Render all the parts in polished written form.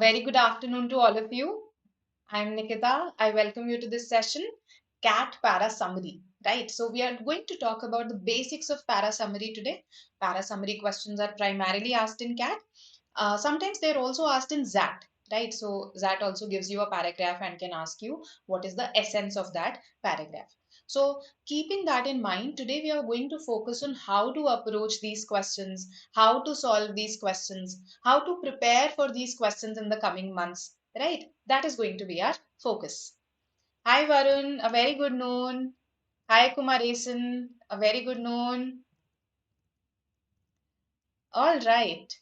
Very good afternoon to all of you. I'm Nikita. I welcome you to this session, CAT Para Summary. Right, so we are going to talk about the basics of para summary today. Para summary questions are primarily asked in CAT. Sometimes they're also asked in ZAT. Right, so ZAT also gives you a paragraph and can ask you what is the essence of that paragraph. So, keeping that in mind, today we are going to focus on how to approach these questions, how to solve these questions, how to prepare for these questions in the coming months, right? That is going to be our focus. Hi Varun, a very good noon. Hi Kumaresan, a very good noon. All right.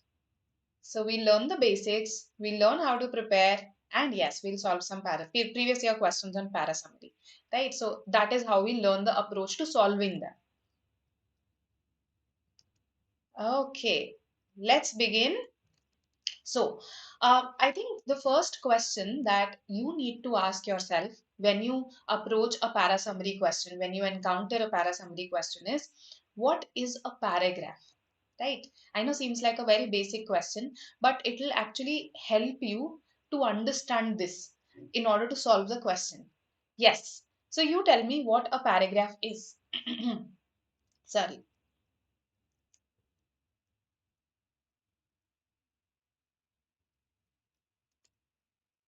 So we learn the basics, we learn how to prepare, and yes, we'll solve some previous year questions on para summary, right? So that is how we learn the approach to solving them. Okay, let's begin. So, I think the first question that you need to ask yourself when you approach a para summary question, when you encounter a para summary question is, what is a paragraph? Right? I know seems like a very basic question, but it will actually help you to understand this in order to solve the question. Yes. So you tell me what a paragraph is. Sorry.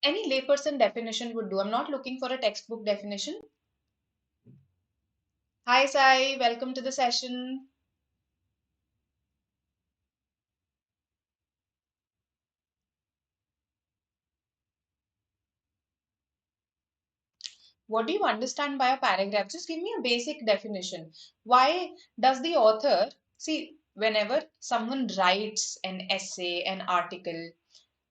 Any layperson definition would do. I'm not looking for a textbook definition. Hi Sai, welcome to the session. What do you understand by a paragraph? Just give me a basic definition. Why does the author see whenever someone writes an essay, an article,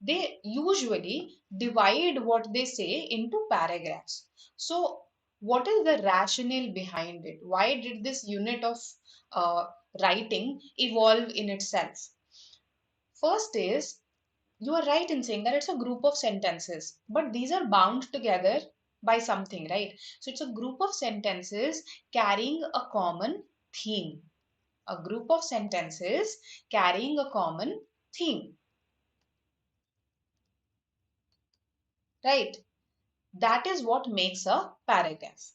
they usually divide what they say into paragraphs. So, what is the rationale behind it? Why did this unit of uh, writing evolve in itself? First is you are right in saying that it's a group of sentences, but these are bound together by something, right? So it's a group of sentences carrying a common theme. A group of sentences carrying a common theme, right? That is what makes a paragraph.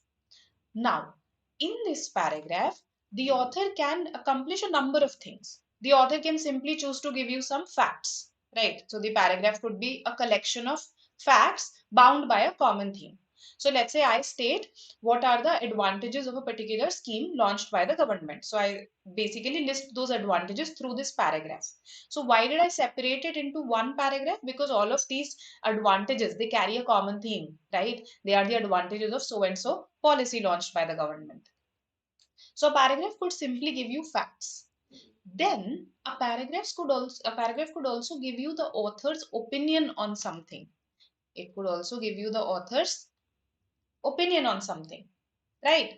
Now, in this paragraph, the author can accomplish a number of things. The author can simply choose to give you some facts, right? So the paragraph could be a collection of facts bound by a common theme. So let's say I state what are the advantages of a particular scheme launched by the government. So I basically list those advantages through this paragraph. So why did I separate it into one paragraph? Because all of these advantages, they carry a common theme, right? They are the advantages of so and so policy launched by the government. So a paragraph could simply give you facts. Then a paragraph could also give you the author's opinion on something. It could also give you the author's opinion on something, right?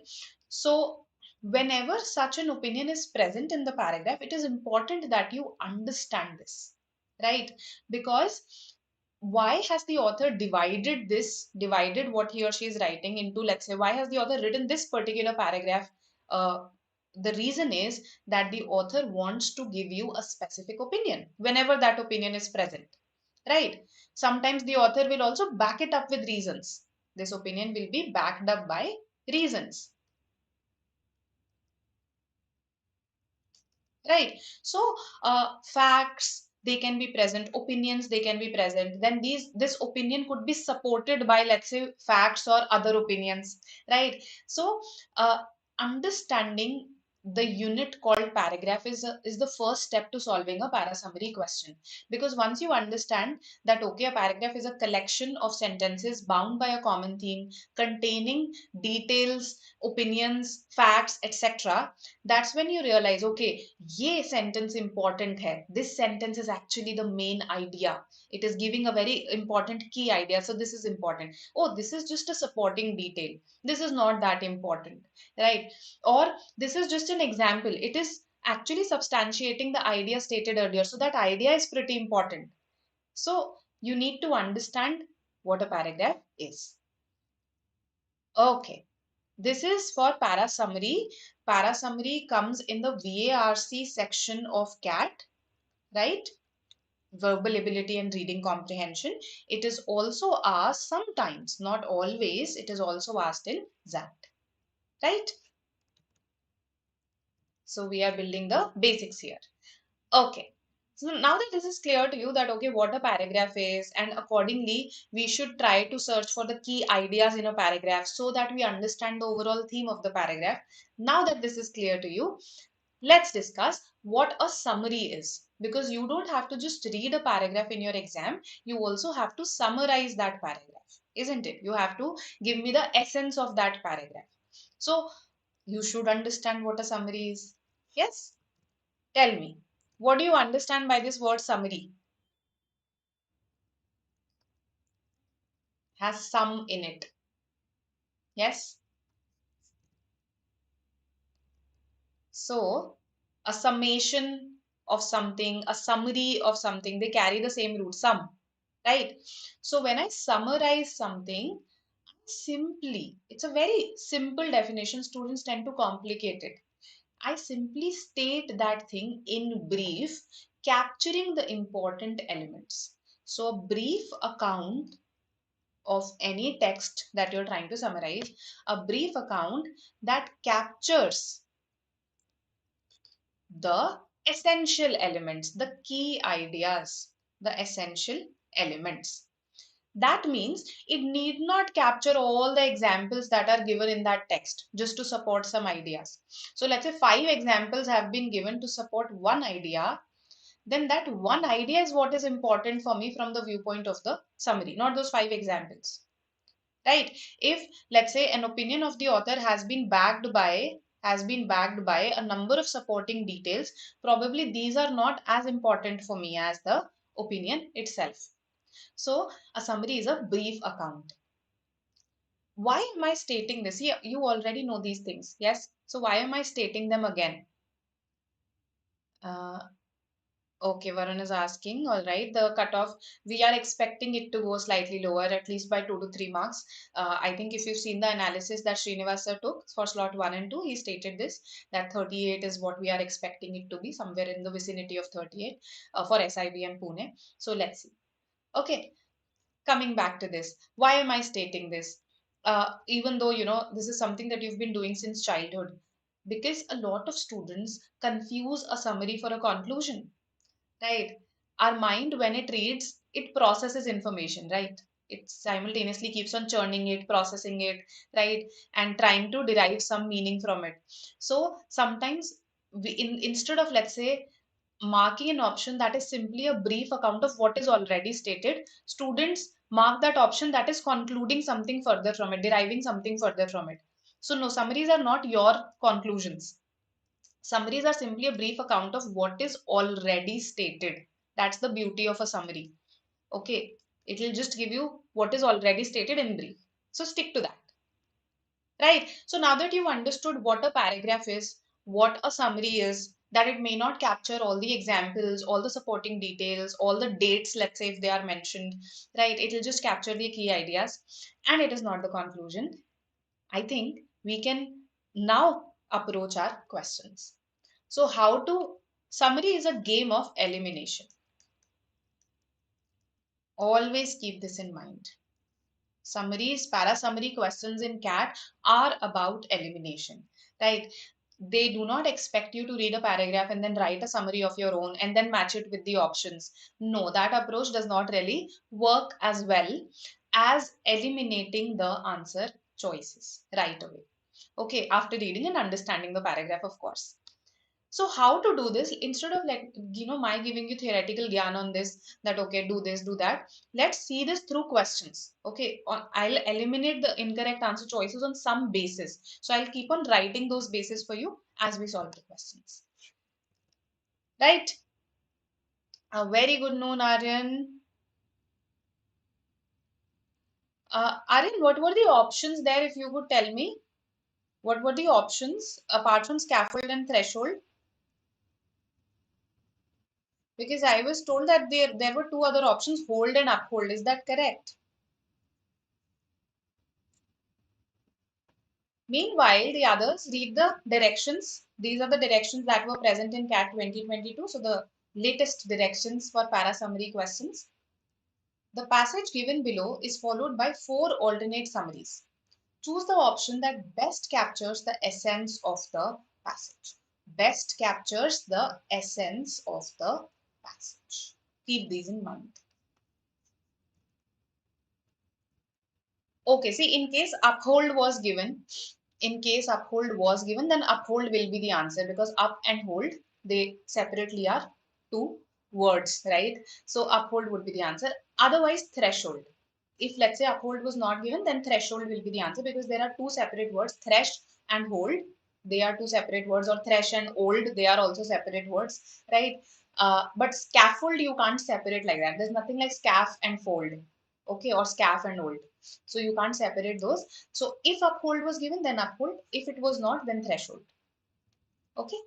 So whenever such an opinion is present in the paragraph, it is important that you understand this, right? Because why has the author divided what he or she is writing into, let's say, why has the author written this particular paragraph? The reason is that the author wants to give you a specific opinion whenever that opinion is present, right? Sometimes the author will also back it up with reasons. This opinion will be backed up by reasons, right? So facts, they can be present, opinions, they can be present, then this opinion could be supported by, let's say, facts or other opinions, right? So uh, understanding the unit called paragraph is the first step to solving a para summary question. Because once you understand that, okay, a paragraph is a collection of sentences bound by a common theme containing details, opinions, facts, etc., that's when you realize, okay, ये sentence important है, this sentence is actually the main idea, it is giving a very important key idea, so this is important. Oh, this is just a supporting detail, this is not that important, right? Or this is just an example, it is actually substantiating the idea stated earlier, so that idea is pretty important. So you need to understand what a paragraph is. Okay, this is for para summary. Para summary comes in the VARC section of CAT, right? verbal ability and reading comprehension. It is also asked sometimes, not always, it is also asked in XAT, right? So we are building the basics here. Okay. So now that this is clear to you that okay, what a paragraph is, and accordingly we should try to search for the key ideas in a paragraph so that we understand the overall theme of the paragraph. Now that this is clear to you, let's discuss what a summary is. Because you don't have to just read a paragraph in your exam, you also have to summarize that paragraph, isn't it? You have to give me the essence of that paragraph. So you should understand what a summary is. Yes? Tell me, what do you understand by this word summary? Has some in it. Yes? So, a summation of something, a summary of something, they carry the same root, sum, right? So, when I summarize something, simply, it's a very simple definition. Students tend to complicate it. I simply state that thing in brief, capturing the important elements. So, a brief account of any text that you're trying to summarize, a brief account that captures the essential elements, the key ideas, the essential elements. That means it need not capture all the examples that are given in that text just to support some ideas. So let's say 5 examples have been given to support one idea, then that one idea is what is important for me from the viewpoint of the summary, not those 5 examples. Right? If let's say an opinion of the author has been backed by a number of supporting details, probably these are not as important for me as the opinion itself. So a summary is a brief account. Why am I stating this? Yeah, you already know these things. Yes, so why am I stating them again? uh, Okay, Varun is asking, all right, the cutoff, we are expecting it to go slightly lower, at least by 2 to 3 marks. I think if you've seen the analysis that Srinivas sir took for slot 1 and 2, he stated this, that 38 is what we are expecting it to be, somewhere in the vicinity of 38 for SIB and Pune. So let's see. Okay, coming back to this, why am I stating this? Even though, this is something that you've been doing since childhood, because a lot of students confuse a summary for a conclusion. Right. Our mind, when it reads, it processes information, right? It simultaneously keeps on churning it, processing it, right? And trying to derive some meaning from it. So sometimes instead of, let's say, marking an option that is simply a brief account of what is already stated, students mark that option that is concluding something further from it, deriving something further from it. So no, summaries are not your conclusions. Summaries are simply a brief account of what is already stated. That's the beauty of a summary. Okay. It will just give you what is already stated in brief. So stick to that. Right. So now that you've understood what a paragraph is, what a summary is, that it may not capture all the examples, all the supporting details, all the dates, let's say if they are mentioned, right? It will just capture the key ideas and it is not the conclusion. I think we can now approach our questions. So summary is a game of elimination. Always keep this in mind. Summaries, para-summary questions in CAT are about elimination, right? They do not expect you to read a paragraph and then write a summary of your own and then match it with the options. No, that approach does not really work as well as eliminating the answer choices right away. Okay, after reading and understanding the paragraph, of course. So how to do this? Instead of like, my giving you theoretical gyan on this, that okay, do this, do that. Let's see this through questions. Okay, I'll eliminate the incorrect answer choices on some basis. So I'll keep on writing those bases for you as we solve the questions. Right? A very good noon, Aryan. Aryan, what were the options there if you could tell me? What were the options apart from scaffold and threshold? Because I was told that there were two other options, hold and uphold. Is that correct? Meanwhile, the others read the directions. These are the directions that were present in CAT 2022. So the latest directions for para summary questions. The passage given below is followed by four alternate summaries. Choose the option that best captures the essence of the passage. Best captures the essence of the passage. Keep these in mind. Okay, see, in case uphold was given, then uphold will be the answer because up and hold, they separately are two words, right? So uphold would be the answer. Otherwise, threshold. If let's say uphold was not given, then threshold will be the answer because there are two separate words, thresh and hold. They are two separate words, or thresh and old, they are also separate words, right? But scaffold you can't separate like that. There's nothing like scaff and fold, okay, or scaff and old. So you can't separate those. So if uphold was given, then uphold. If it was not, then threshold. Okay.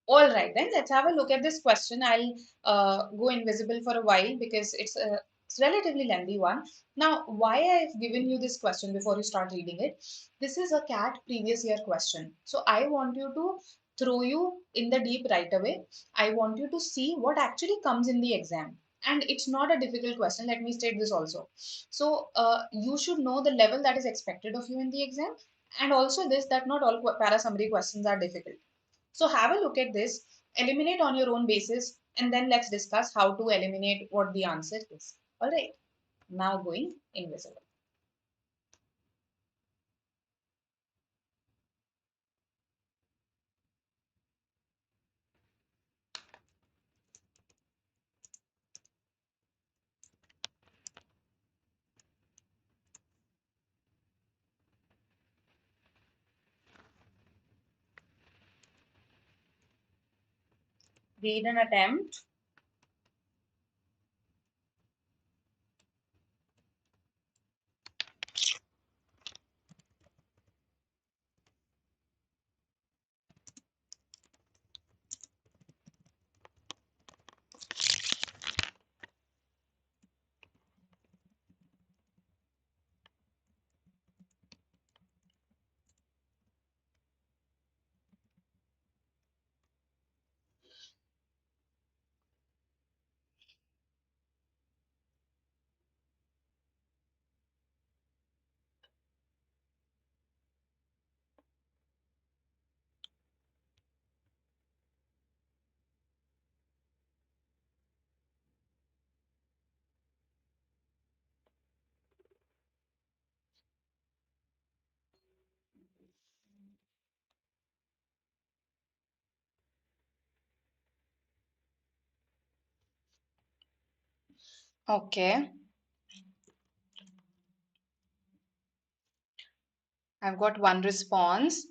All right, then let's have a look at this question. I'll go invisible for a while because it's a relatively lengthy one. Now, why I've given you this question before you start reading it? This is a CAT previous year question. So I want you to throw you in the deep right away. I want you to see what actually comes in the exam. And it's not a difficult question. Let me state this also. So you should know the level that is expected of you in the exam. And also this, that not all para summary questions are difficult. So have a look at this, eliminate on your own basis, and then let's discuss how to eliminate what the answer is. All right, now going invisible. Read an attempt. Okay, I've got one response.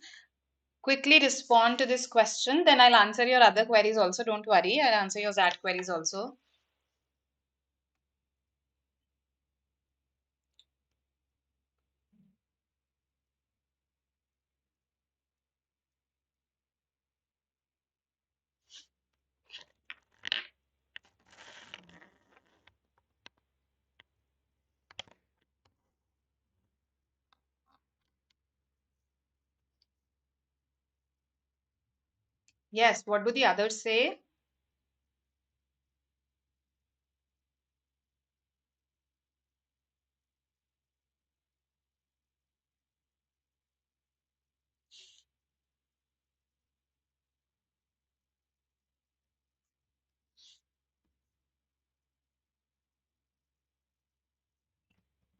Quickly respond to this question, then I'll answer your other queries also. Don't worry, I'll answer your ZAT queries also. Yes, what do the others say?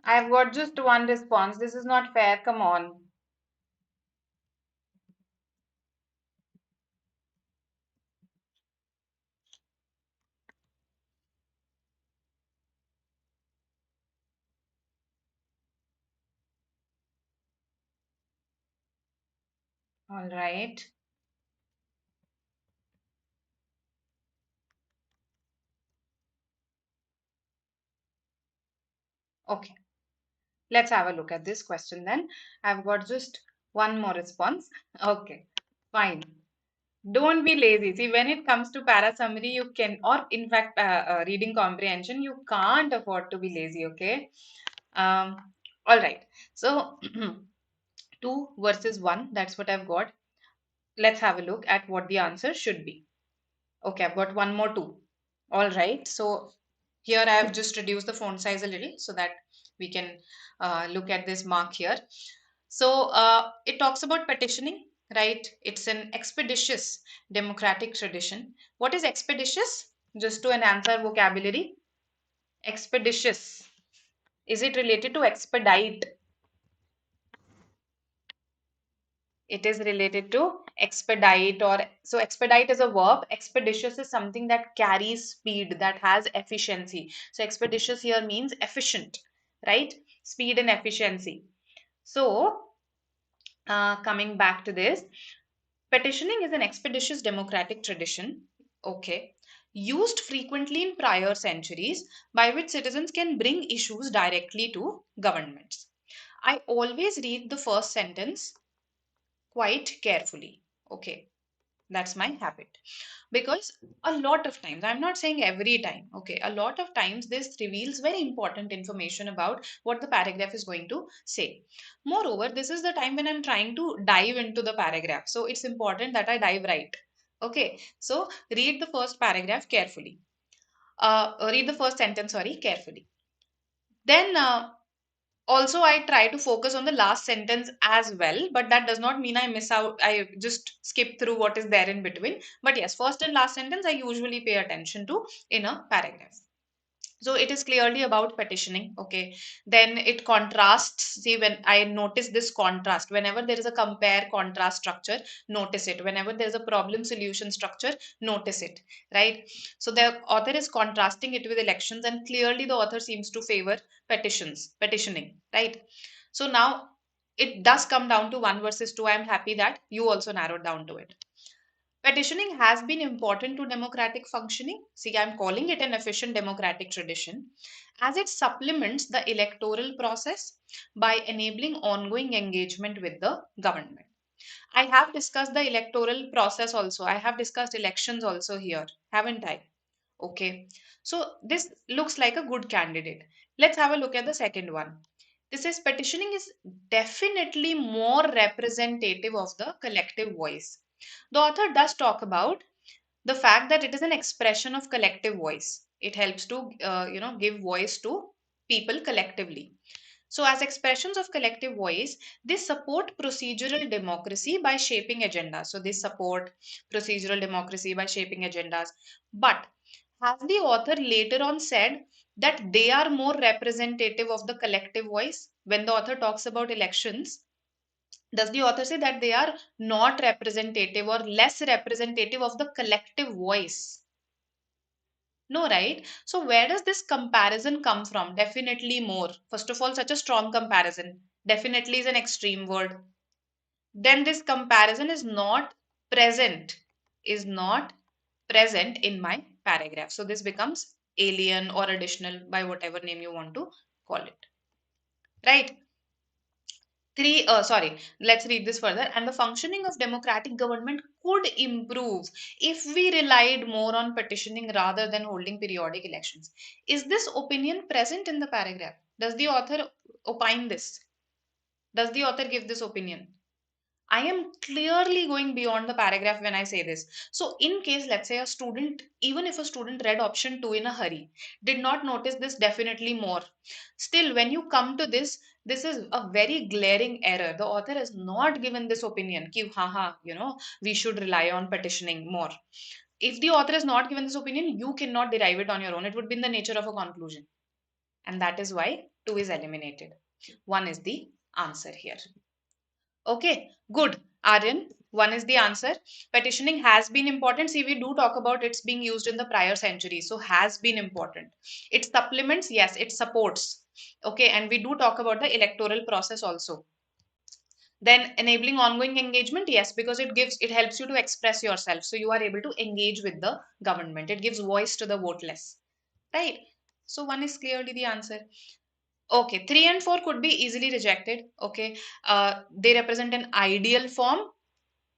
I've got just one response. This is not fair. Come on. All right. Okay. Let's have a look at this question then. I've got just one more response. Okay, fine. Don't be lazy. See, when it comes to para summary, you can, or in fact, reading comprehension, you can't afford to be lazy, okay? Um, all right. So, 2 versus 1, that's what I've got. Let's have a look at what the answer should be. Okay, I've got one more too. All right. So here I have just reduced the font size a little so that we can look at this mark here. So it talks about petitioning, right? It's an expeditious democratic tradition. What is expeditious? Just to enhance our vocabulary. Expeditious. Is it related to expedite? It is related to expedite, or so expedite is a verb. Expeditious is something that carries speed, that has efficiency. So expeditious here means efficient, right? Speed and efficiency. So coming back to this, petitioning is an expeditious democratic tradition, okay, used frequently in prior centuries, by which citizens can bring issues directly to governments. I always read the first sentence quite carefully. Okay, that's my habit. Because a lot of times, I'm not saying every time, okay, a lot of times this reveals very important information about what the paragraph is going to say. Moreover, this is the time when I'm trying to dive into the paragraph. So it's important that I dive right. Okay, so read the first paragraph carefully. Read the first sentence, sorry, carefully. Then also I try to focus on the last sentence as well, but that does not mean I miss out, I just skip through what is there in between. But yes, first and last sentence I usually pay attention to in a paragraph. So it is clearly about petitioning, okay. Then it contrasts. See, when I notice this contrast, whenever there is a compare contrast structure, notice it. Whenever there is a problem solution structure, notice it, right? So the author is contrasting it with elections, and clearly the author seems to favor petitioning, right? So now it does come down to 1 versus 2. I am happy that you also narrowed down to it. Petitioning has been important to democratic functioning. See, I'm calling it an efficient democratic tradition as it supplements the electoral process by enabling ongoing engagement with the government. I have discussed the electoral process also. I have discussed elections also here, haven't I? Okay. So this looks like a good candidate. Let's have a look at the second one. This is petitioning is definitely more representative of the collective voice. The author does talk about the fact that it is an expression of collective voice. It helps to give voice to people collectively. So as expressions of collective voice, they support procedural democracy by shaping agendas. So they support procedural democracy by shaping agendas. But has the author later on said that they are more representative of the collective voice? When the author talks about elections, does the author say that they are not representative or less representative of the collective voice? No, right? So, where does this comparison come from? Definitely more. First of all, such a strong comparison. Definitely is an extreme word. Then, this comparison is not present in my paragraph. So, this becomes alien or additional by whatever name you want to call it. Right? Let's read this further. And the functioning of democratic government could improve if we relied more on petitioning rather than holding periodic elections. Is this opinion present in the paragraph? Does the author opine this? Does the author give this opinion? I am clearly going beyond the paragraph when I say this. So, in case, let's say, a student, even if a student read option 2 in a hurry, did not notice this definitely more. Still, when you come to this is a very glaring error. The author has not given this opinion. Ki, haha, we should rely on petitioning more. If the author has not given this opinion, you cannot derive it on your own. It would be in the nature of a conclusion. And that is why 2 is eliminated. 1 is the answer here. Okay, good. Aryan, 1 is the answer. Petitioning has been important. See, we do talk about it's being used in the prior century. So, has been important. It supplements, yes, it supports. Okay, and we do talk about the electoral process also. Then enabling ongoing engagement, yes, because it helps you to express yourself. So, you are able to engage with the government. It gives voice to the voteless. Right? So, 1 is clearly the answer. Okay, 3 and 4 could be easily rejected. Okay, they represent an ideal form,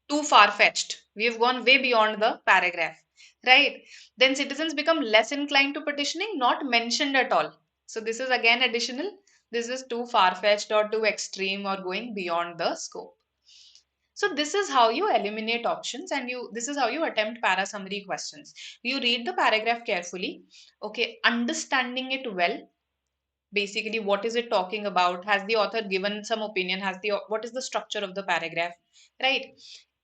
too far fetched. We have gone way beyond the paragraph, right? Then citizens become less inclined to petitioning, not mentioned at all. So, this is again additional. This is too far fetched or too extreme or going beyond the scope. So this is how you eliminate options, and this is how you attempt para summary questions. You read the paragraph carefully, okay, understanding it well. Basically, what is it talking about? Has the author given some opinion? What is the structure of the paragraph, right?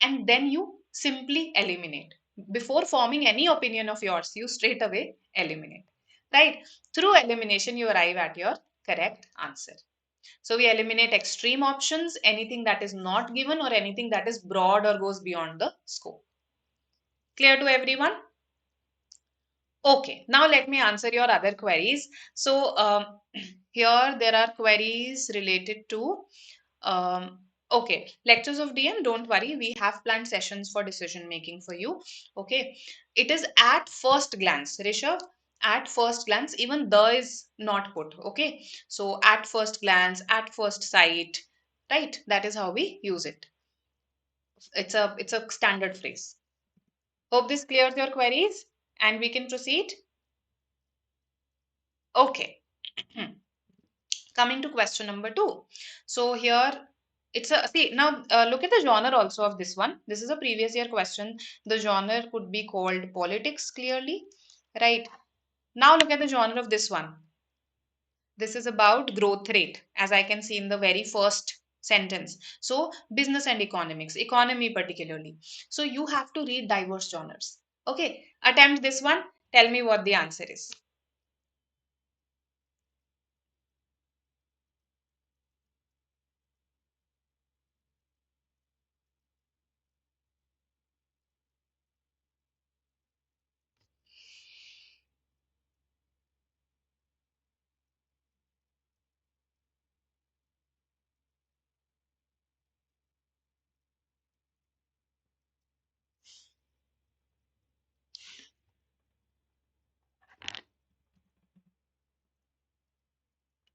And then you simply eliminate. Before forming any opinion of yours, you straight away eliminate, right? Through elimination, you arrive at your correct answer. So we eliminate extreme options, anything that is not given or anything that is broad or goes beyond the scope. Clear to everyone? Okay, now let me answer your other queries. So here there are queries related to okay, lectures of DM, don't worry, we have planned sessions for decision making for you. Okay, it is at first glance, Rishabh, at first glance, even the is not put. Okay, so at first glance, at first sight, right? That is how we use it. It's a standard phrase. Hope this clears your queries and we can proceed. Okay. Coming to question number two. So here it's a see now look at the genre also of this one. This is a previous year question. The genre could be called politics clearly, right? Now look at the genre of this one. This is about growth rate, as I can see in the very first sentence. So business and economics, economy particularly. So you have to read diverse genres. Okay, attempt this one. Tell me what the answer is.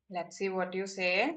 Let's see what you say.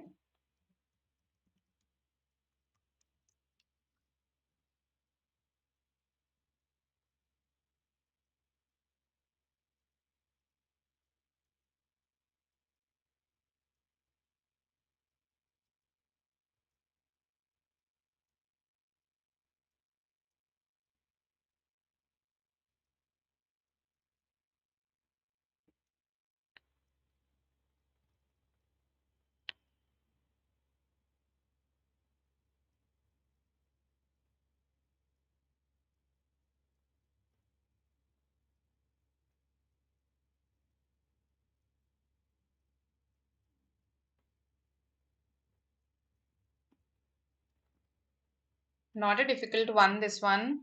Not a difficult one, this one.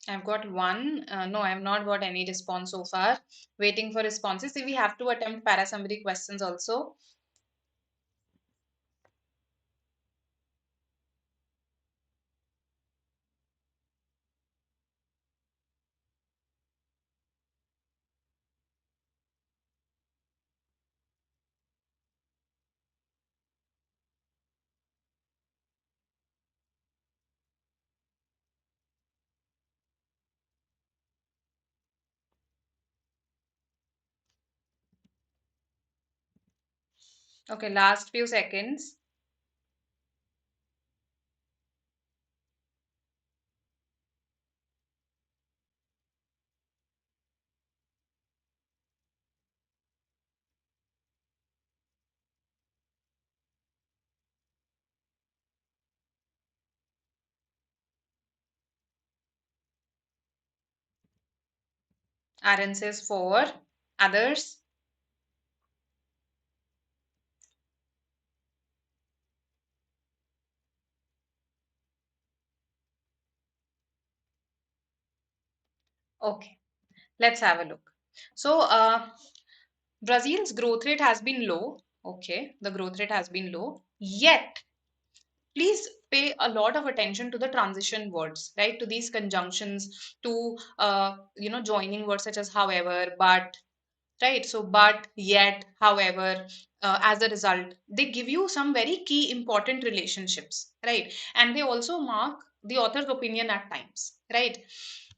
I've got one. No, I've not got any response so far. Waiting for responses. See, we have to attempt para summary questions also. Okay, last few seconds. RN says 4. Others? Okay, let's have a look. So, Brazil's growth rate has been low. Okay, the growth rate has been low. Yet, please pay a lot of attention to the transition words, right? To these conjunctions, to joining words such as however, but, right? So, but, yet, however, as a result, they give you some very key important relationships, right? And they also mark the author's opinion at times, right?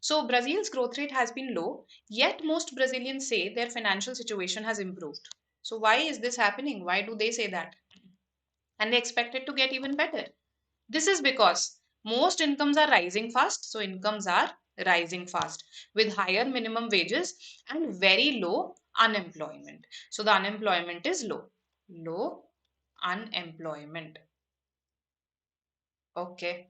So, Brazil's growth rate has been low, yet most Brazilians say their financial situation has improved. So, why is this happening? Why do they say that? And they expect it to get even better. This is because most incomes are rising fast. So, incomes are rising fast with higher minimum wages and very low unemployment. So, the unemployment is low. Low unemployment. Okay.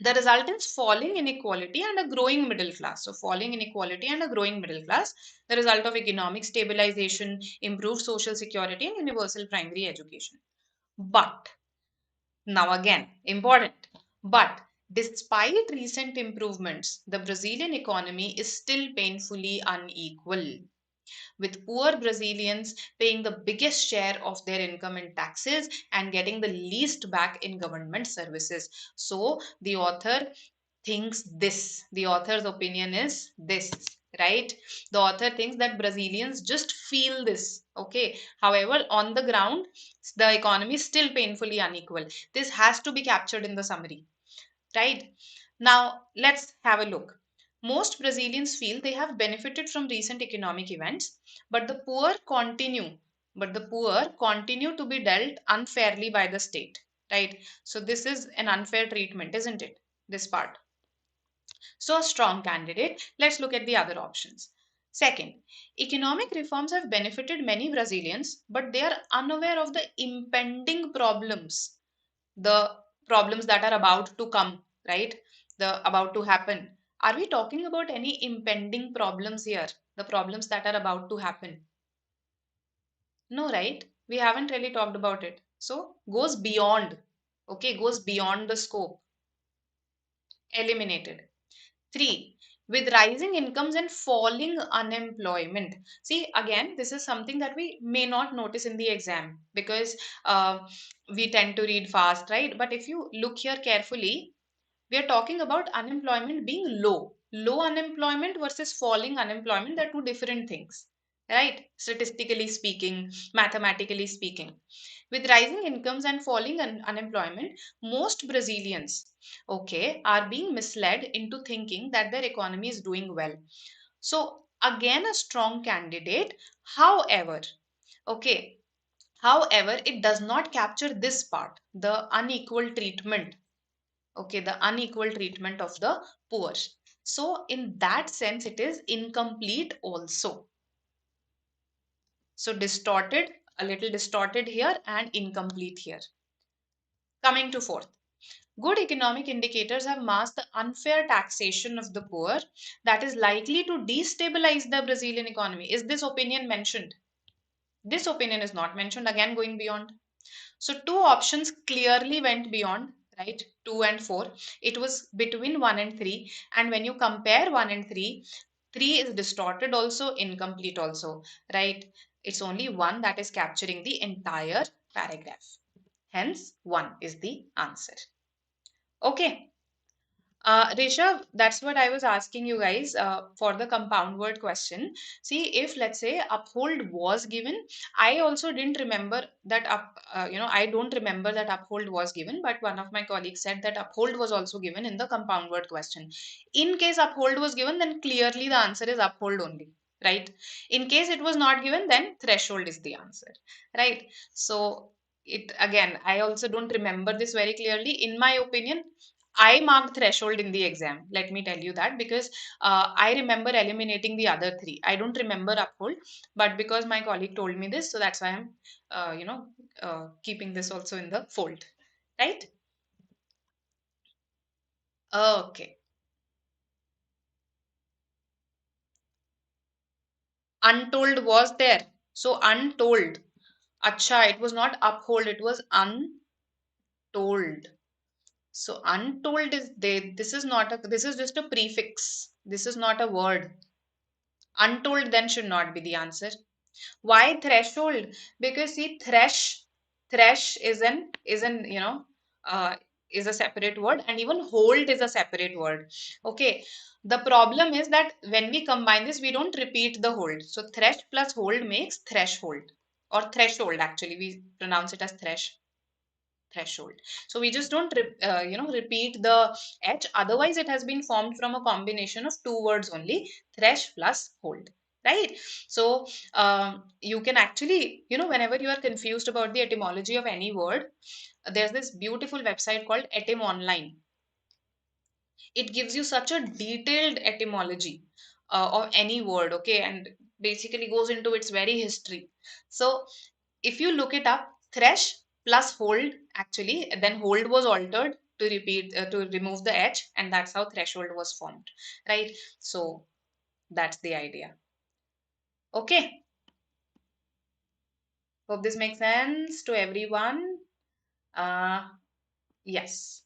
The result is falling inequality and a growing middle class. So, falling inequality and a growing middle class, the result of economic stabilization, improved social security, and universal primary education. But now, again, important. But despite recent improvements, the Brazilian economy is still painfully unequal, with poor Brazilians paying the biggest share of their income in taxes and getting the least back in government services. So, the author thinks this, the author's opinion is this, right? The author thinks that Brazilians just feel this, okay? However, on the ground, the economy is still painfully unequal. This has to be captured in the summary, right? Now, let's have a look. Most Brazilians feel they have benefited from recent economic events, but the poor continue to be dealt unfairly by the state, right? So this is an unfair treatment, isn't it? This part. So, a strong candidate. Let's look at the other options. Second, economic reforms have benefited many Brazilians, but they are unaware of the impending problems, the problems that are about to come, right? The about to happen. Are we talking about any impending problems here? The problems that are about to happen? No, right? We haven't really talked about it. So, goes beyond, okay, goes beyond the scope, eliminated. Three, with rising incomes and falling unemployment. See, again, this is something that we may not notice in the exam because we tend to read fast, right? But if you look here carefully, we are talking about unemployment being low. Low unemployment versus falling unemployment, they're two different things, right? Statistically speaking, mathematically speaking. With rising incomes and falling unemployment, most Brazilians, okay, are being misled into thinking that their economy is doing well. So, again, a strong candidate. However, okay, however, it does not capture this part, the unequal treatment, okay, the unequal treatment of the poor. So, in that sense, it is incomplete also. So, distorted, a little distorted here and incomplete here. Coming to fourth. Good economic indicators have masked the unfair taxation of the poor that is likely to destabilize the Brazilian economy. Is this opinion mentioned? This opinion is not mentioned, again going beyond. So, two options clearly went beyond, right? 2 and 4. It was between 1 and 3. And when you compare 1 and 3, 3 is distorted also, incomplete also, right? It's only 1 that is capturing the entire paragraph. Hence, 1 is the answer. Okay. Risha, that's what I was asking you guys for the compound word question. See, if let's say uphold was given, I also didn't remember that I don't remember that uphold was given, but one of my colleagues said that uphold was also given in the compound word question. In case uphold was given, then clearly the answer is uphold only, right? In case it was not given, then threshold is the answer, right? So, it again, I also don't remember this very clearly. In my opinion, I marked threshold in the exam. Let me tell you that because I remember eliminating the other three. I don't remember uphold, but because my colleague told me this, so that's why I'm, keeping this also in the fold, right? Okay. Untold was there. So untold. Acha, it was not uphold, it was untold. So untold is they. This is not a. This is just a prefix. This is not a word. Untold then should not be the answer. Why threshold? Because see, thresh is an is a separate word, and even hold is a separate word. Okay. The problem is that when we combine this, we don't repeat the hold. So thresh plus hold makes threshold, or threshold. Actually, we pronounce it as threshold. So we just don't repeat the h. Otherwise, it has been formed from a combination of two words only: thresh plus hold. Right. So you can actually, whenever you are confused about the etymology of any word, there's this beautiful website called Etym Online. It gives you such a detailed etymology of any word, okay, and basically goes into its very history. So if you look it up, thresh plus hold, actually, then hold was altered to repeat to remove the h, and that's how threshold was formed, right? So that's the idea. Okay, hope this makes sense to everyone. Yes.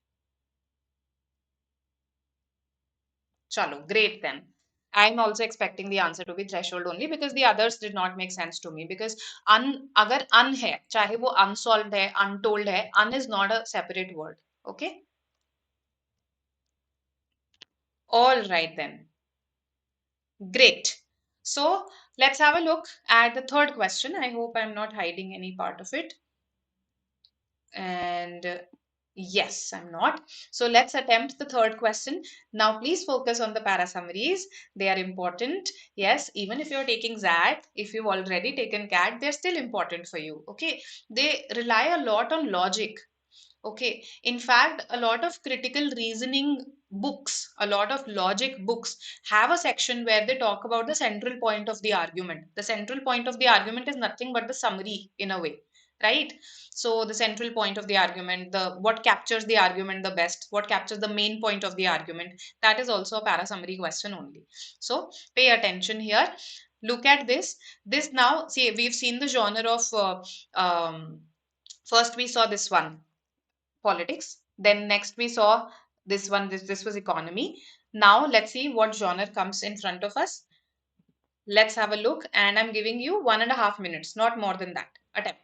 Chalo, great then. I'm also expecting the answer to be threshold only, because the others did not make sense to me. Because अगर un है, चाहे वो unsolved है, untold है, un is not a separate word. Okay. All right then. Great. So let's have a look at the third question. I hope I'm not hiding any part of it. And yes, I'm not. So let's attempt the third question. Now, please focus on the para summaries. They are important. Yes, even if you're taking ZAT, if you've already taken CAT, they're still important for you. Okay. They rely a lot on logic. Okay. In fact, a lot of critical reasoning books, a lot of logic books have a section where they talk about the central point of the argument. The central point of the argument is nothing but the summary in a way, right? So the central point of the argument, the what captures the argument the best, what captures the main point of the argument, that is also a para summary question only. So pay attention here. Look at this. This now, see, we've seen the genre of first we saw this one, politics. Then next we saw this one, this was economy. Now let's see what genre comes in front of us. Let's have a look, and I'm giving you 1.5 minutes, not more than that. Attempt.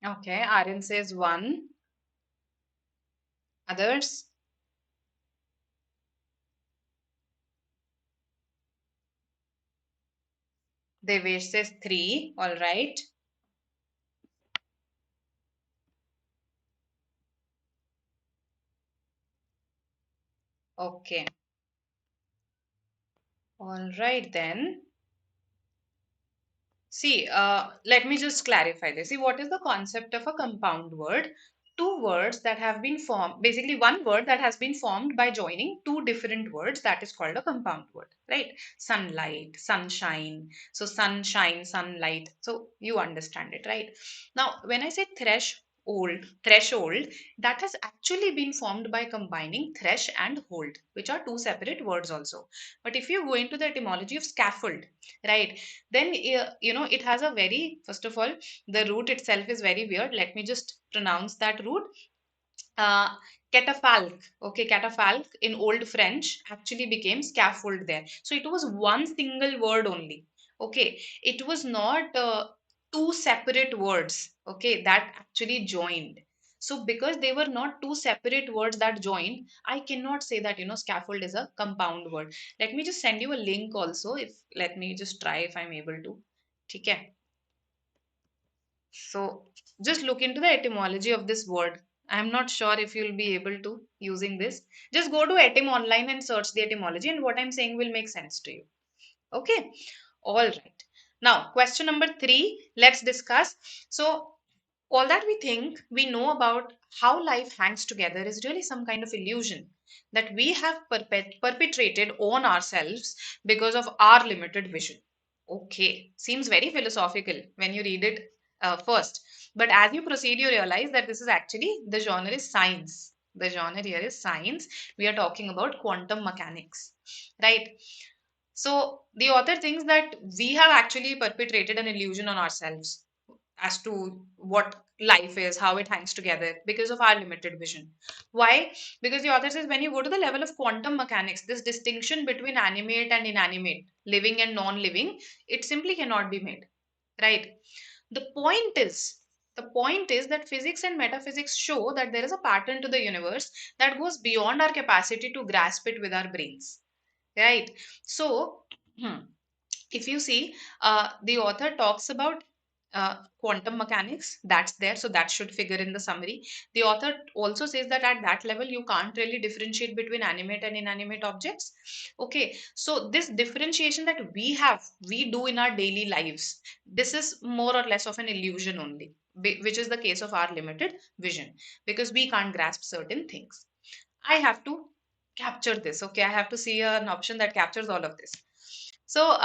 Okay, Aryan says one. Others? Devesh says three. All right. Okay. All right then. See, let me just clarify this. See, what is the concept of a compound word? Two words that have been formed, basically one word that has been formed by joining two different words, that is called a compound word, right? Sunlight, sunshine. So sunshine, sunlight. So you understand it, right? Now, when I say threshold, that has actually been formed by combining thresh and hold, which are two separate words also. But if you go into the etymology of scaffold, right, then it has a very, first of all, the root itself is very weird. Let me just pronounce that root. uh, Catafalque. Okay, catafalque in old French actually became scaffold there. So it was one single word only. Okay, it was not two separate words. Okay, that actually joined. So because they were not two separate words that joined, I cannot say that scaffold is a compound word. Let me just send you a link also. If let me just try if I'm able to. Okay. So just look into the etymology of this word. I'm not sure if you'll be able to using this. Just go to etym online and search the etymology, and what I'm saying will make sense to you. Okay. All right. Now, question number three, let's discuss. So, all that we think we know about how life hangs together is really some kind of illusion that we have perpetrated on ourselves because of our limited vision. Okay, seems very philosophical when you read it first. But as you proceed, you realize that this is actually the genre is science. The genre here is science. We are talking about quantum mechanics, right? So the author thinks that we have actually perpetrated an illusion on ourselves as to what life is, how it hangs together because of our limited vision. Why? Because the author says when you go to the level of quantum mechanics, this distinction between animate and inanimate, living and non living, it simply cannot be made. Right? The point is, the point is that physics and metaphysics show that there is a pattern to the universe that goes beyond our capacity to grasp it with our brains. Right? So, if you see, the author talks about quantum mechanics, that's there, so that should figure in the summary. The author also says that at that level you can't really differentiate between animate and inanimate objects. Okay, so this differentiation that we do in our daily lives, this is more or less of an illusion only, which is the case of our limited vision, because we can't grasp certain things. I have to capture this. Okay, I have to see an option that captures all of this. So,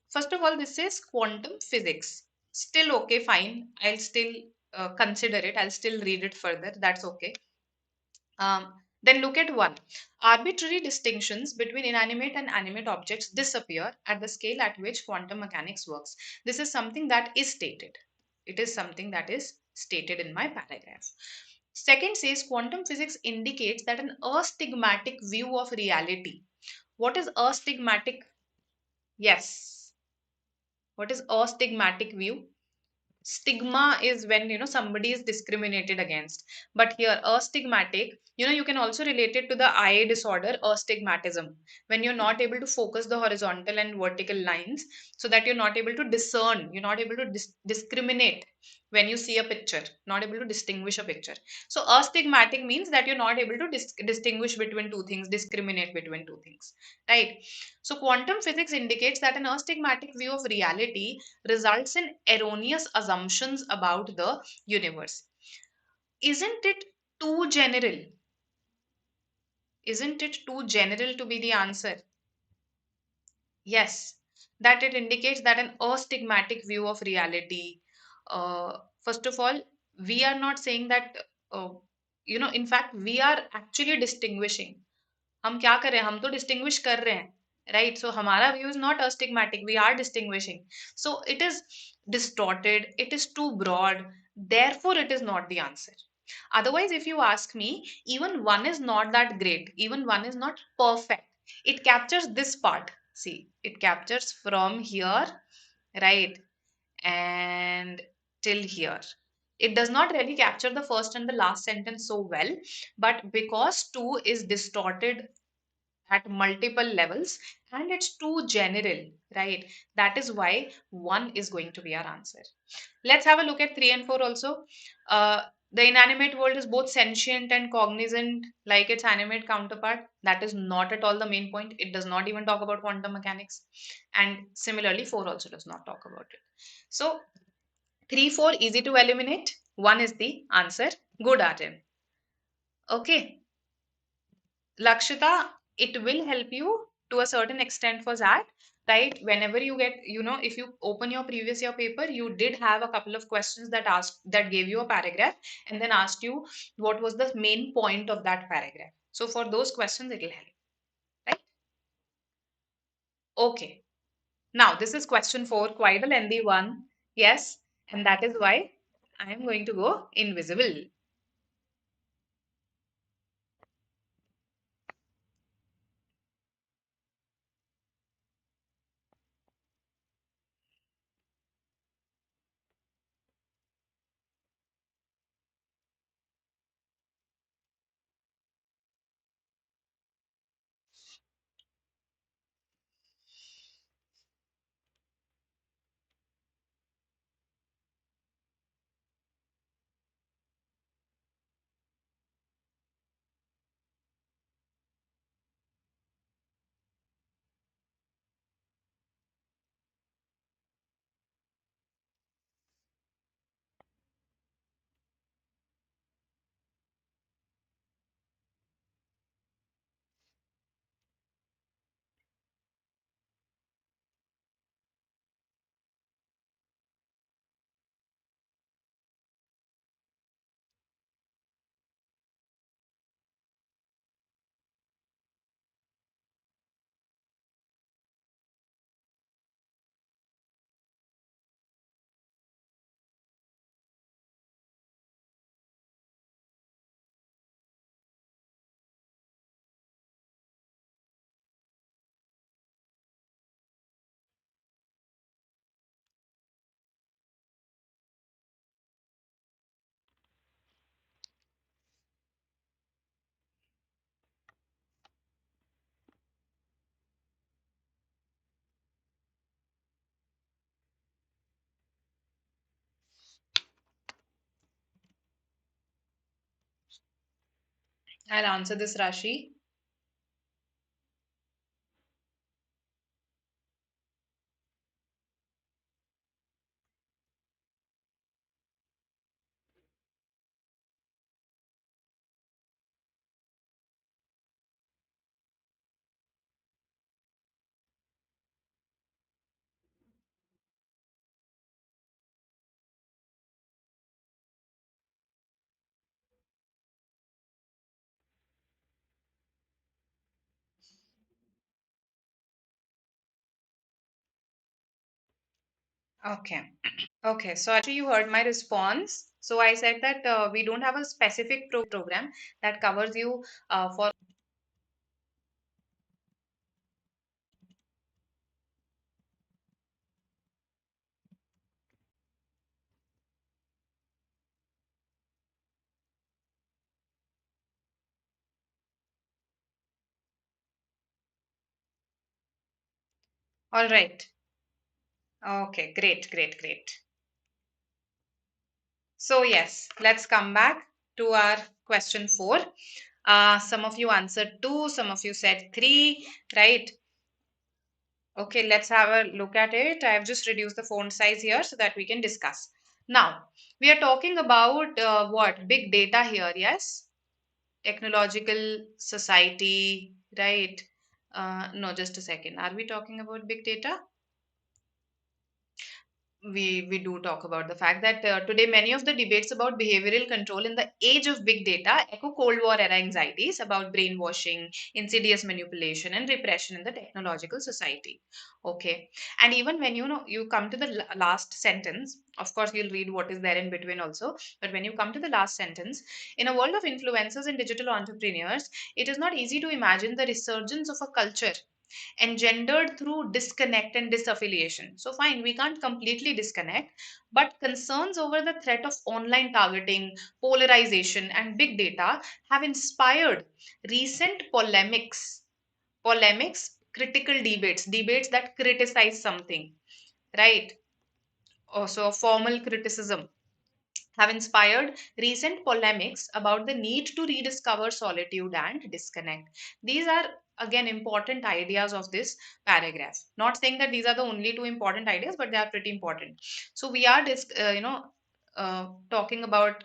first of all, this is quantum physics. Still okay, fine. I'll still consider it. I'll still read it further. That's okay. Then look at one. Arbitrary distinctions between inanimate and animate objects disappear at the scale at which quantum mechanics works. This is something that is stated. It is something that is stated in my paragraph. Second says quantum physics indicates that an astigmatic view of reality. What is astigmatic? Yes. What is astigmatic view? Stigma is when somebody is discriminated against, but here astigmatic, you can also relate it to the eye disorder astigmatism, when you're not able to focus the horizontal and vertical lines, so that you're not able to discern, you're not able to discriminate when you see a picture, not able to distinguish a picture. So astigmatic means that you're not able to distinguish between two things, discriminate between two things, right? So quantum physics indicates that an astigmatic view of reality results in erroneous assumptions about the universe. Isn't it too general? Isn't it too general to be the answer? Yes, that it indicates that an astigmatic view of reality. First of all, we are not saying that, uh, in fact, we are actually distinguishing. हम क्या कर रहे हैं, हम तो distinguish कर रहे हैं, राइट? सो हमारा view is not astigmatic, we are distinguishing. So it is distorted, it is too broad, therefore it is not the answer. Otherwise, if you ask me, even one is not that great, even one is not perfect. It captures this part. See, it captures from here, right, and till here. It does not really capture the first and the last sentence so well, but because two is distorted at multiple levels and it's too general, right? That is why one is going to be our answer. Let's have a look at 3 and 4 also. The inanimate world is both sentient and cognizant like its animate counterpart. That is not at all the main point. It does not even talk about quantum mechanics. And similarly, 4 also does not talk about it. So 3, 4, easy to eliminate. 1 is the answer. Good, Aryan. Okay. Lakshita, it will help you to a certain extent for that, right? Whenever you get, if you open your previous year paper, you did have a couple of questions that gave you a paragraph and then asked you what was the main point of that paragraph. So for those questions, it will help, right? Okay. Now, this is question 4, quite a lengthy one. Yes. And that is why I am going to go invisible. I'll answer this, Rashi. Okay. Okay, so actually you heard my response. So I said that we don't have a specific program that covers you for. All right. Okay, great, great, great. So yes, let's come back to our question 4. Some of you answered 2, some of you said 3, right? Okay, let's have a look at it. I have just reduced the font size here so that we can discuss. Now, we are talking about what? Big data here, yes? Technological society, right? No, just a second. Are we talking about big data? We do talk about the fact that today many of the debates about behavioral control in the age of big data echo cold war era anxieties about brainwashing, insidious manipulation and repression in the technological society. Okay, and even when you come to the last sentence, of course you'll read what is there in between also, but when you come to the last sentence, in a world of influencers and digital entrepreneurs, it is not easy to imagine the resurgence of a culture engendered through disconnect and disaffiliation. So, fine, we can't completely disconnect, but concerns over the threat of online targeting, polarization, and big data have inspired recent critical debates that criticize something, right? Also, formal criticism, have inspired recent polemics about the need to rediscover solitude and disconnect. These are again important ideas of this paragraph. Not saying that these are the only two important ideas, but they are pretty important. So we are talking about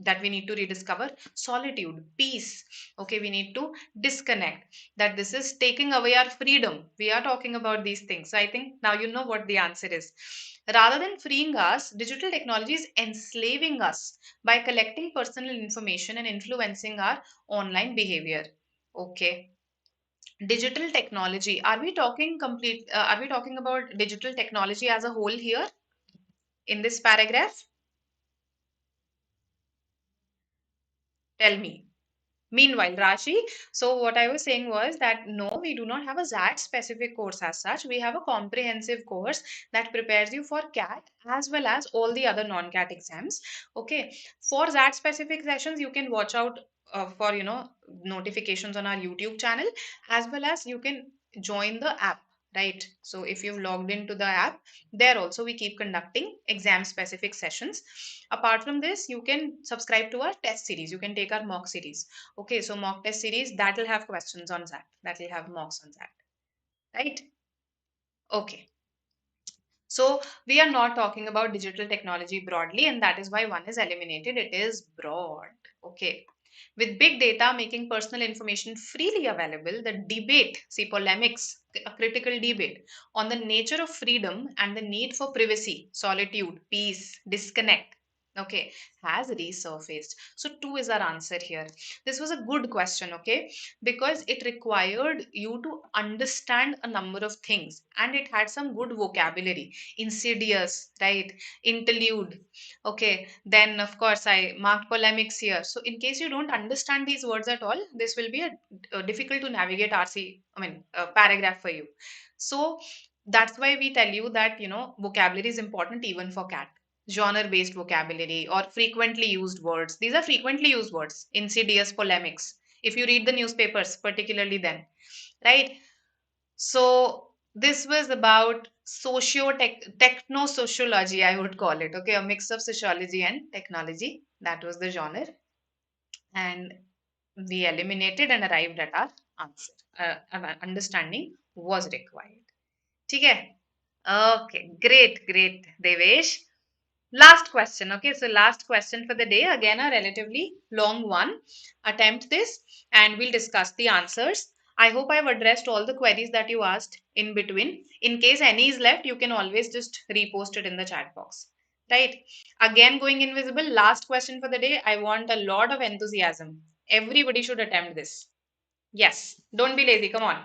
that we need to rediscover solitude, peace. Okay, we need to disconnect. That this is taking away our freedom. We are talking about these things. So I think now you know what the answer is. Rather than freeing us, digital technology is enslaving us by collecting personal information and influencing our online behavior. Okay. Digital technology. Are we talking about digital technology as a whole here in this paragraph? Tell me. Meanwhile, Rashi, so what I was saying was that no, we do not have a ZAT specific course as such. We have a comprehensive course that prepares you for CAT as well as all the other non-CAT exams. Okay, for ZAT specific sessions, you can watch out for notifications on our YouTube channel, as well as you can join the app. Right. So if you've logged into the app, there also we keep conducting exam specific sessions. Apart from this, you can subscribe to our test series. You can take our mock series. Okay, so mock test series that will have questions on that. That will have mocks on that. Right? Okay. So we are not talking about digital technology broadly, and that is why one is eliminated. It is broad. Okay. With big data making personal information freely available, the debate, see polemics, a critical debate on the nature of freedom and the need for privacy, solitude, peace, disconnect, okay, has resurfaced. So two is our answer here. This was a good question, okay, because it required you to understand a number of things and it had some good vocabulary. Insidious, right? Interlude. Okay, then of course I marked polemics here. So in case you don't understand these words at all, this will be a difficult to navigate paragraph for you. So that's why we tell you that vocabulary is important even for CAT. Genre based vocabulary or frequently used words. These are frequently used words. Insidious, polemics. If you read the newspapers, particularly then, right? So this was about techno sociology, I would call it. Okay, a mix of sociology and technology. That was the genre, and we eliminated and arrived at our answer. Our understanding was required. Okay. Okay, great, Devesh. Last question. Okay, so last question for the day. Again, a relatively long one. Attempt this and we'll discuss the answers. I hope I've addressed all the queries that you asked in between. In case any is left, you can always just repost it in the chat box. Right? Again, going invisible. Last question for the day. I want a lot of enthusiasm. Everybody should attempt this. Yes. Don't be lazy. Come on.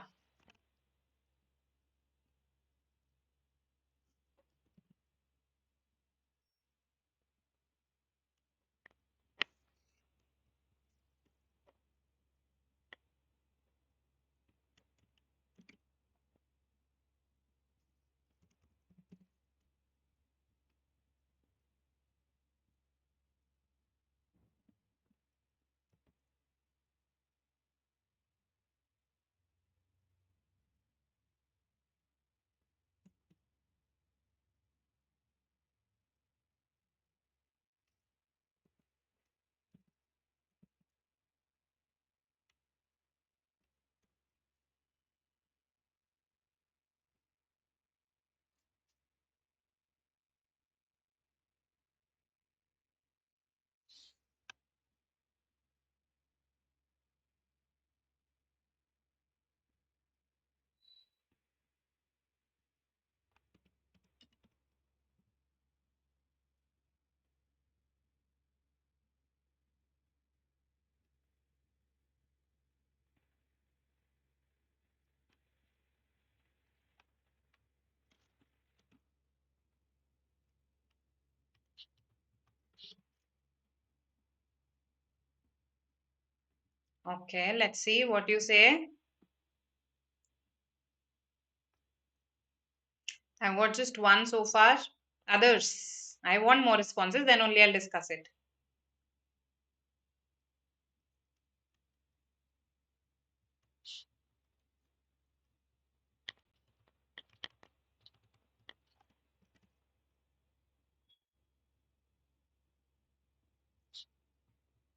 Okay, let's see what you say. I've got just one so far. Others. I want more responses, then only I'll discuss it.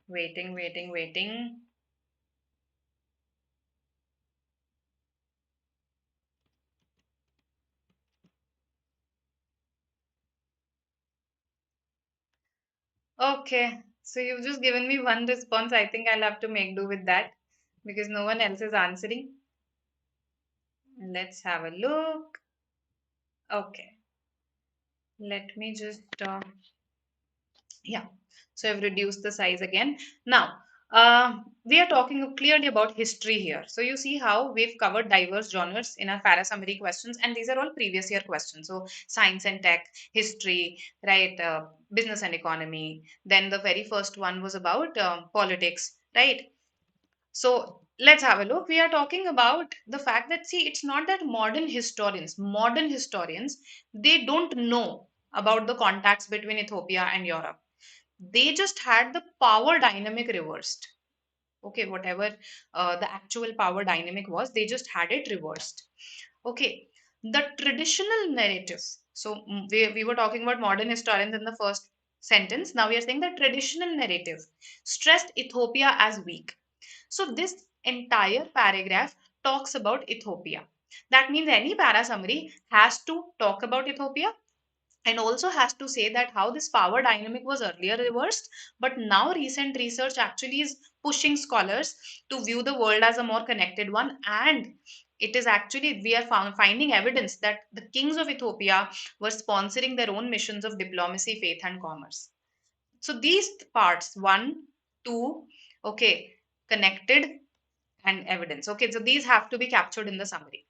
Waiting, waiting, waiting. Okay, so you've just given me one response. I think I'll have to make do with that because no one else is answering. Let's have a look. Okay, let me just yeah, so I've reduced the size again. Now, we are talking clearly about history here. So you see how we've covered diverse genres in our para summary questions, and these are all previous year questions. So science and tech, history, right, business and economy. Then the very first one was about politics, right? So let's have a look. We are talking about the fact that, see, it's not that modern historians, they don't know about the contacts between Ethiopia and Europe. They just had the power dynamic reversed. Okay, whatever the actual power dynamic was, they just had it reversed. Okay, the traditional narrative. So we were talking about modern historians in the first sentence. Now we are saying the traditional narrative stressed Ethiopia as weak. So this entire paragraph talks about Ethiopia. That means any para summary has to talk about Ethiopia and also has to say that how this power dynamic was earlier reversed, but now recent research actually is pushing scholars to view the world as a more connected one. And it is actually, we are finding evidence that the kings of Ethiopia were sponsoring their own missions of diplomacy, faith, and commerce. So these parts, one, two, okay, connected and evidence. Okay, so these have to be captured in the summary.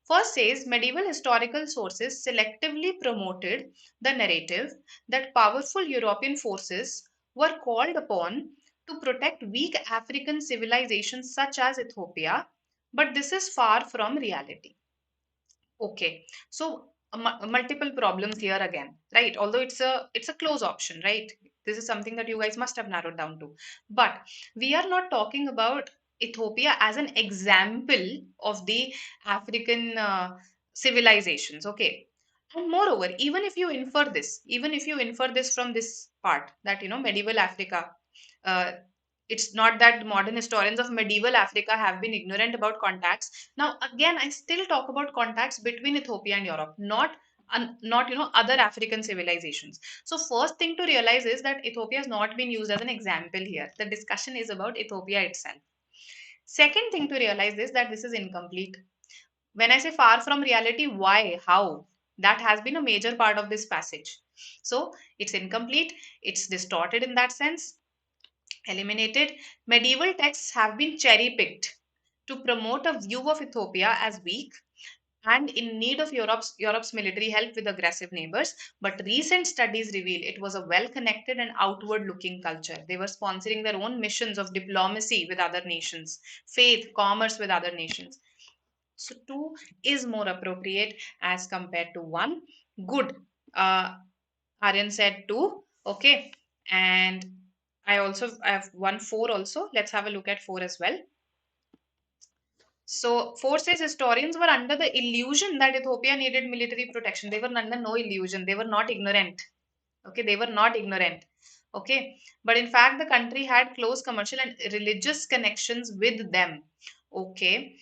First says medieval historical sources selectively promoted the narrative that powerful European forces were called upon to protect weak African civilizations such as Ethiopia, but this is far from reality. Okay, so multiple problems here again, right? Although it's a close option, right? This is something that you guys must have narrowed down to. But we are not talking about Ethiopia as an example of the African civilizations. Okay, and moreover, even if you infer this from this part that medieval Africa. Uh, it's not that modern historians of medieval Africa have been ignorant about contacts. Now, again, I still talk about contacts between Ethiopia and Europe, not other African civilizations. So, first thing to realize is that Ethiopia has not been used as an example here. The discussion is about Ethiopia itself. Second thing to realize is that this is incomplete. When I say far from reality, why, how? That has been a major part of this passage. So, it's incomplete. It's distorted in that sense, eliminated. Medieval texts have been cherry picked to promote a view of Ethiopia as weak and in need of Europe's military help with aggressive neighbors. But recent studies reveal it was a well connected and outward looking culture. They were sponsoring their own missions of diplomacy with other nations, faith, commerce with other nations. So, two is more appropriate as compared to one. Good. Aryan said two. Okay. And I have one four also. Let's have a look at four as well. So four says historians were under the illusion that Ethiopia needed military protection. They were under no illusion. They were not ignorant. Okay, they were not ignorant. Okay, but in fact, the country had close commercial and religious connections with them. Okay,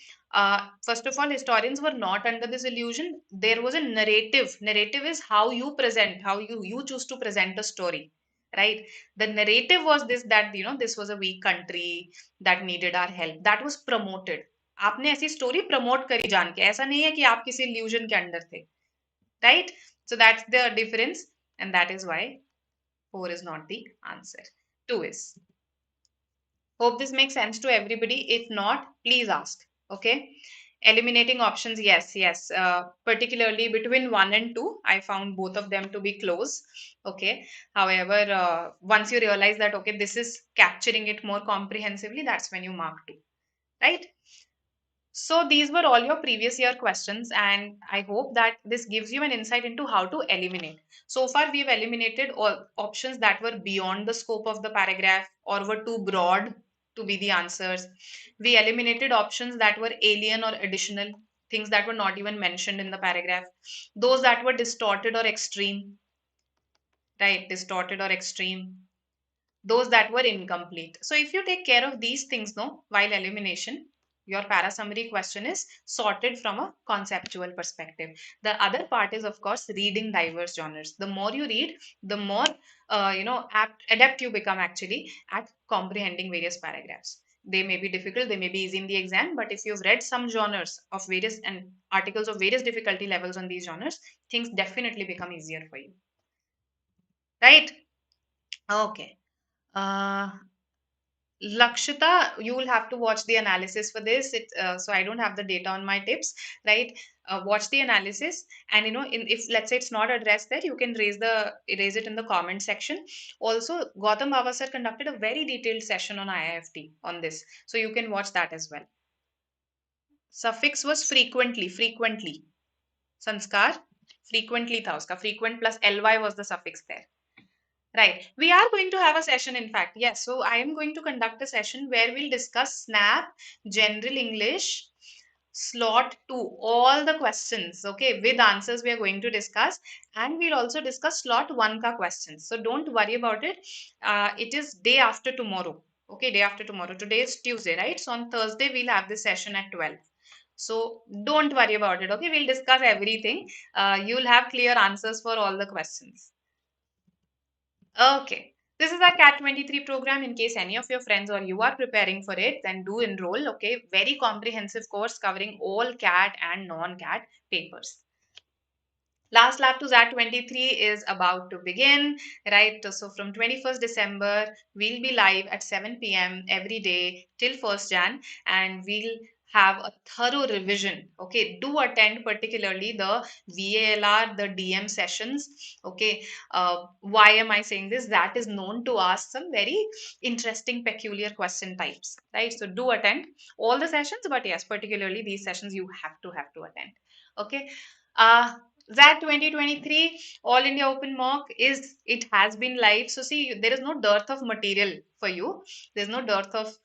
first of all, historians were not under this illusion. There was a narrative. Narrative is how you present, how you choose to present a story, right? The narrative was this, that this was a weak country that needed our help. That was promoted. आपने ऐसी story promote करी जान के, ऐसा नहीं है कि आप किसी illusion के अंडर थे, right? So that's the difference, and that is why 4 is not the answer. 2 is. Hope this makes sense to everybody. If not, please ask. Okay. Eliminating options, yes, yes. Particularly between 1 and 2, I found both of them to be close. Okay. However, once you realize that, okay, this is capturing it more comprehensively, that's when you mark 2. Right? So these were all your previous year questions, and I hope that this gives you an insight into how to eliminate. So far, we've eliminated all options that were beyond the scope of the paragraph or were too broad to be the answers. We eliminated options that were alien or additional, things that were not even mentioned in the paragraph, those that were distorted or extreme, right? Distorted or extreme. those that were incomplete. So if you take care of these things, no, while elimination, your para summary question is sorted from a conceptual perspective. The other part is, of course, reading diverse genres. The more you read, the more adept you become actually at comprehending various paragraphs. They may be difficult, they may be easy in the exam, but if you've read some genres of various and articles of various difficulty levels on these genres, things definitely become easier for you. Right? Okay. Uh, Lakshita, you will have to watch the analysis for this. So I don't have the data on my tips, right? Watch the analysis, and if let's say it's not addressed there, you can raise it in the comment section. Also, Gautam Baba sir conducted a very detailed session on IIFT on this, so you can watch that as well. Suffix was frequently. Sanskar, frequently tha uska. Frequent plus ly was the suffix there. Right. We are going to have a session, in fact. Yes. So I am going to conduct a session where we'll discuss SNAP, General English, Slot 2, all the questions. Okay. With answers we are going to discuss. And we'll also discuss Slot 1 ka questions. So don't worry about it. It is day after tomorrow. Okay. Day after tomorrow. Today is Tuesday, right? So on Thursday, we'll have this session at 12. So don't worry about it. Okay. We'll discuss everything. You'll have clear answers for all the questions. Okay. This is our CAT 23 program. In case any of your friends or you are preparing for it, then do enroll. Okay. Very comprehensive course covering all CAT and non-CAT papers. Last lap to ZAT 23 is about to begin, right? So from 21st December, we'll be live at 7 p.m. every day till 1st Jan, and we'll have a thorough revision. Okay, do attend particularly the VALR, the DM sessions. Okay, why am I saying this? That is known to ask some very interesting, peculiar question types, right? So do attend all the sessions, but yes, particularly these sessions you have to attend. Okay. That 2023 All India Open Mock it has been live. So see, there is no dearth of material for you. There's no dearth of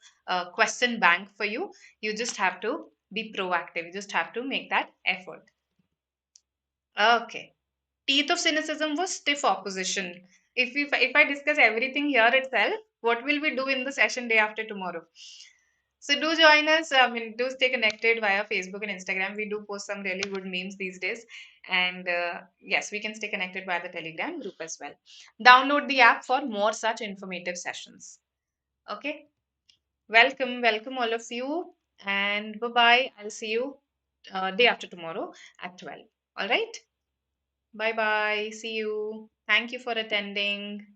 question bank for you. You just have to be proactive. You just have to make that effort. Okay. Teeth of cynicism was stiff opposition. If I discuss everything here itself, what will we do in the session day after tomorrow? So do join us. I mean, do stay connected via Facebook and Instagram. We do post some really good memes these days. And yes, we can stay connected via the Telegram group as well. Download the app for more such informative sessions. Okay. Welcome all of you. And bye bye. I'll see you day after tomorrow at 12. All right. Bye bye. See you. Thank you for attending.